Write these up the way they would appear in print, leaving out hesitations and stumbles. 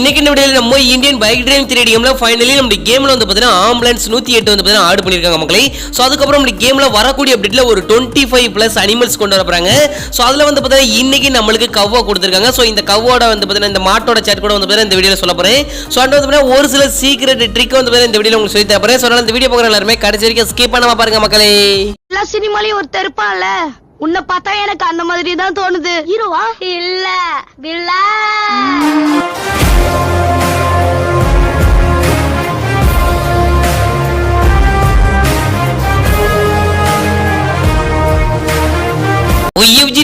இன்னைக்கு இந்த வீடியோல நம்ம இந்தியன் பைக் டிரைவிங் 3D கேம்ல ஃபைனலி நம்ம கேம்ல வந்து பாத்தீங்கன்னா ஆம்புலன்ஸ் 108 வந்து பாத்தீங்கன்னா ஆட் பண்ணிருக்காங்க மக்களே. சோ அதுக்கு அப்புறம் நம்ம கேம்ல வரக்கூடிய அப்டேட்ல ஒரு 25+ அனிமல்ஸ் கொண்டு வர போறாங்க. சோ அதுல வந்து பாத்தீங்கன்னா இன்னைக்கு நமக்கு கவ்வா கொடுத்திருக்காங்க. சோ இந்த கவ்வோட வந்து பாத்தீங்கன்னா இந்த மாட்டோட சாட் கூட வந்து பாத்தீங்கன்னா இந்த வீடியோல சொல்ல போறேன். சோ வந்து பாத்தீங்கன்னா ஒரு சில சீக்ரெட் ட்ரிக் வந்து பாத்தீங்கன்னா இந்த வீடியோல உங்களுக்கு சொல்லி தரேன். சோ அதனால இந்த வீடியோ பார்க்குற எல்லாரும் கடைசி வரைக்கும் ஸ்கிப் பண்ணாம பாருங்க மக்களே. எல்லா சினிமாலயும் ஒரு தெருப்பான்ல உன்னை பார்த்தா எனக்கு அந்த மாதிரி தான் தோணுது. ஹீரோவா இல்ல வில்லா.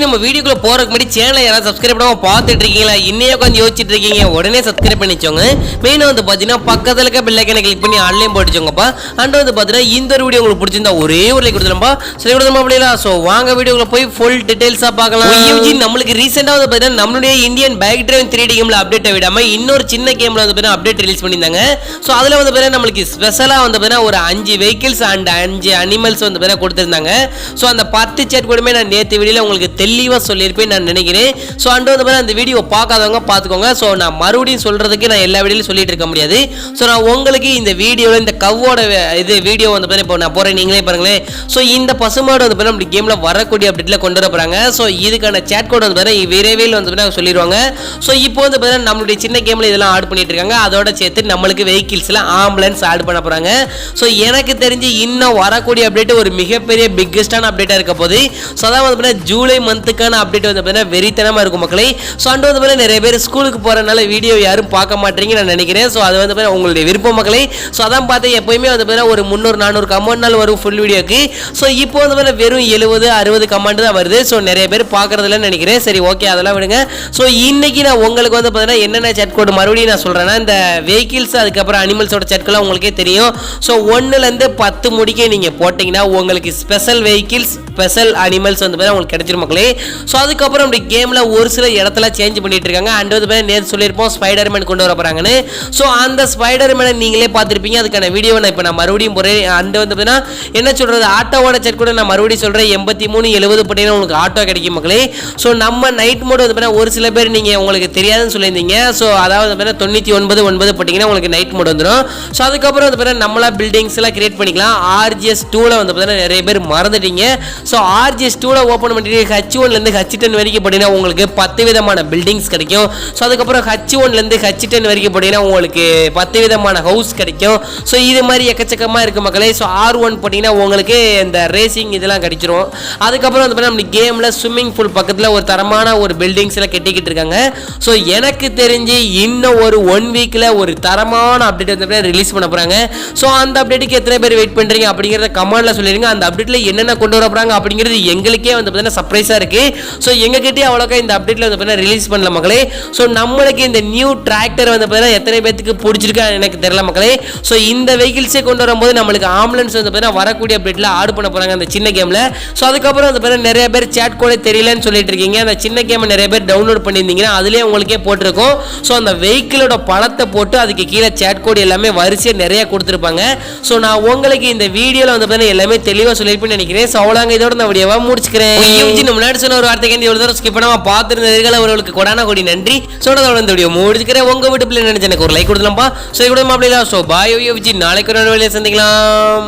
நம்ம வீடியோக்குள்ள போறதுக்கு முன்னாடி சேனலை யாராவது சப்ஸ்கிரைப் பண்ணாம பார்த்துட்டு இருக்கீங்களா? இன்னையே கொஞ்சம் யோசிச்சுட்டு இருக்கீங்க, உடனே சப்ஸ்கிரைப் பண்ணிச்சோங்க. மெயினா வந்து பாத்தீங்கன்னா பக்கத்துல இருக்க பெல் ஐகானை கிளிக் பண்ணி ஆன்லைன் போட்டுச்சோங்கப்பா. அண்ட் வந்து பாத்தீங்கன்னா இந்த ஒரு வீடியோ உங்களுக்கு பிடிச்சிருந்தா ஒரே ஒரு லைக் கொடுத்துருப்பா. சரி கொடுத்துமா அப்படியா? சோ வாங்க வீடியோக்குள்ள போய் ஃபுல் டீடைல்ஸா பார்க்கலாம். நம்மளுக்கு ரீசெண்டா வந்து பாத்தீங்கன்னா நம்மளுடைய இந்தியன் பைக் டிரைவிங் 3D கேம்ல அப்டேட் விடாம இன்னொரு சின்ன கேம்ல வந்து பாத்தீங்கன்னா அப்டேட் ரிலீஸ் பண்ணியிருந்தாங்க. சோ அதுல வந்து பாத்தீங்கன்னா நம்மளுக்கு ஸ்பெஷலா வந்து பாத்தீங்கன்னா ஒரு 5 வெஹிக்கிள்ஸ் அண்ட் 5 அனிமல்ஸ் வந்து பாத்தீங்கன்னா கொடுத்திருந்தாங்க. சோ அந்த 10 சேட் கூடமே நான் நேத்து வீடியோல உங்களுக்கு தெளிவா சொல்லியிருப்பேன் நான் நினைக்கிறேன். ஸோ அண்ட் வந்து அந்த வீடியோ பார்க்காதவங்க பார்த்துக்கோங்க. ஸோ நான் மறுபடியும் சொல்றதுக்கு நான் எல்லா வீடியோலையும் சொல்லிட்டு இருக்க முடியாது. ஸோ நான் உங்களுக்கு இந்த வீடியோவில் இந்த கவ்வோட இது வீடியோ வந்து இப்போ நான் போகிறேன், நீங்களே பாருங்களேன். ஸோ இந்த பசுமாடு வந்து நம்ம கேமில் வரக்கூடிய அப்டேட்டில் கொண்டு வர போகிறாங்க. ஸோ இதுக்கான சேட் கோட் வந்து விரைவில் வந்து சொல்லிடுவாங்க. ஸோ இப்போ வந்து பார்த்தீங்கன்னா நம்மளுடைய சின்ன கேமில் இதெல்லாம் ஆட் பண்ணிட்டு இருக்காங்க. அதோட சேர்த்து நம்மளுக்கு வெஹிக்கிள்ஸ்ல ஆம்புலன்ஸ் ஆட் பண்ண போகிறாங்க. ஸோ எனக்கு தெரிஞ்சு இன்னும் வரக்கூடிய அப்டேட் ஒரு மிகப்பெரிய பிக்கெஸ்டான அப்டேட்டாக இருக்க போது. ஸோ அதான் வந்து ஜூலை மந்த்துக்கான அப்டேட் வந்து பார்த்தீங்கன்னா வெறித்தனமா இருக்கும் மக்களே. ஸோ அண்ட் வந்து பார்த்தீங்கன்னா நிறைய பேர் ஸ்கூலுக்கு போறதுனால வீடியோ யாரும் பார்க்க மாட்டீங்க நான் நினைக்கிறேன். ஸோ அது வந்து பார்த்தீங்கன்னா உங்களுடைய விருப்பம் மக்களே. ஸோ அதான் பார்த்து எப்பயுமே வந்து பார்த்தீங்கன்னா ஒரு 300-400 கமெண்ட் நாள் வரும் ஃபுல் வீடியோக்கு. ஸோ இப்போ வந்து பார்த்தீங்கன்னா வெறும் 70-60 கமெண்ட் தான் வருது. ஸோ நிறைய பேர் பார்க்கறதுல நினைக்கிறேன். சரி ஓகே, அதெல்லாம் விடுங்க. ஸோ இன்னைக்கு நான் உங்களுக்கு வந்து பார்த்தீங்கன்னா என்னென்ன சேட் கோட் மறுபடியும் நான் சொல்றேன்னா இந்த வெஹிக்கிள்ஸ் அதுக்கப்புறம் அனிமல்ஸோட சேட்கெல்லாம் உங்களுக்கே தெரியும். ஸோ 1லேருந்து 10 முடிக்க நீங்க போட்டீங்கன்னா உங்களுக்கு ஸ்பெஷல் வெஹிக்கிள்ஸ் ஸ்பெஷல் அனிமல்ஸ் வந்து பார்த்தீங்கன்னா உங்களுக்கு கிடைச்சிரும் மக்களே. ஸோ அதுக்கப்புறம் அப்படி கேம்ல ஒரு சில இடத்துல சேஞ்ச் பண்ணிட்டு இருக்காங்க. அண்ட் வந்து நேற்று சொல்லியிருப்போம் ஸ்பைடர்மேன் கொண்டு வர போறாங்கன்னு. ஸோ அந்த ஸ்பைடர்மேனை நீங்களே பார்த்துருப்பீங்க. அதுக்கான வீடியோ நான் இப்போ நான் மறுபடியும் போறேன். அண்ட் வந்து என்ன சொல்றது ஆட்டோவோட செட் கூட நான் மறுபடியும் சொல்றேன். 83-70 பட்டினா உங்களுக்கு ஆட்டோ கிடைக்கும் மக்களே. ஸோ நம்ம நைட் மோட் வந்து ஒரு சில பேர் நீங்க உங்களுக்கு தெரியாதுன்னு சொல்லியிருந்தீங்க. ஸோ அதாவது 99-9 போட்டிங்கன்னா உங்களுக்கு நைட் மோட் வந்துடும். ஸோ அதுக்கப்புறம் வந்து நம்மளா பில்டிங்ஸ் எல்லாம் கிரியேட் பண்ணிக்கலாம். RGS 2ல வந்து நிறைய பேர் மறந்துட்டீங்க. ஸோ RGS 2ல ஓப்பன் பண்ணிட்டு H1லேருந்து H10 வரைக்கும் போட்டீங்கன்னா உங்களுக்கு 10 விதமான பில்டிங்ஸ் கிடைக்கும். ஸோ அதுக்கப்புறம் H1லேருந்து H10 வரைக்கும் போட்டீங்கன்னா உங்களுக்கு 10 விதமான ஹவுஸ் கிடைக்கும். ஸோ இது மாதிரி எக்கச்சக்கமாக இருக்கு மக்களே. ஸோ R1 போட்டிங்கன்னா உங்களுக்கு இந்த ரேசிங் இதெல்லாம் கிடைச்சிரும். அதுக்கப்புறம் வந்து நம்ம கேமில் ஸ்விம்மிங் பூல் பக்கத்தில் ஒரு தரமான ஒரு பில்டிங்ஸ் எல்லாம் கட்டிக்கிட்டு இருக்காங்க. ஸோ எனக்கு தெரிஞ்சு இன்னும் ஒரு 1 வீக்கில் ஒரு தரமான அப்டேட் வந்து ரிலீஸ் பண்ண போகிறாங்க. ஸோ அந்த அப்டேட்டுக்கு எத்தனை பேர் வெயிட் பண்ணுறீங்க அப்படிங்கிறத கமெண்ட்ல சொல்லிடுங்க. அந்த அப்டேட்டில் என்னென்ன கொண்டு வர போகிறாங்க அப்படிங்கிறது எங்களுக்கே வந்து பார்த்தீங்கன்னா சர்ப்ரைஸாக இருக்கு. ஸோ எங்ககிட்டே அவ்வளோக்கா இந்த அப்டேட்ல வந்து ரிலீஸ் பண்ணல மக்களே. ஸோ நம்மளுக்கு இந்த நியூ டிராக்டர் வந்து பார்த்தீங்கன்னா எத்தனை பேருக்கு பிடிச்சிருக்கா எனக்கு தெரியல மக்களே. ஸோ இந்த வெஹிக்கிள்ஸே கொண்டு வரும்போது நம்மளுக்கு ஆம்புலன்ஸ் வந்து பார்த்தீங்கன்னா வரக்கூடிய அப்டேட்ல ஆட் பண்ண போறாங்க அந்த சின்ன கேம்ல. ஸோ அதுக்கப்புறம் வந்து பார்த்தீங்கன்னா நிறைய பேர் சேட் கோடே தெரியலன்னு சொல்லிட்டு இருக்கீங்க. அந்த சின்ன கேமை நிறைய பேர் டவுன்லோட் பண்ணியிருந்தீங்கன்னா அதுலேயே உங்களுக்கே போட்டிருக்கும். ஸோ அந்த வெஹிக்கிளோட படத்தை போட்டு அதுக்கு கீழே சேட் கோட் எல்லாமே வரிசையாக நிறைய கொடுத்துருப்பாங்க. ஸோ நான் உங்களுக்கு இந்த வீடியோவில் வந்து பார்த்தீங்கன்னா எல்லாமே தெளிவாக சொல்லியிருப்பேன்னு நினைக்கிறேன். ஸோ அவ்வளோங்க இதோட நான் வீடியோவா முடிச்சுக்கிறேன். முன்னாடி சொன்ன ஒரு வார்த்தைக்கு எவ்வளோ தூரம் ஸ்கிப் பண்ணாம பார்த்துருந்தீர்கள் அவர்களுக்கு கொடான கொடி நன்றி. சொன்னதோட இந்த வீடியோ முடிச்சுக்கிறேன். உங்க வீட்டு பிள்ளை நினைச்சு எனக்கு ஒரு லைக் கொடுத்துலாம்ப்பா. ஸோ கூட மாப்பிள்ளா. ஸோ பாய் விஜி, நாளைக்கு ஒரு வேலையை சந்திக்கலாம்.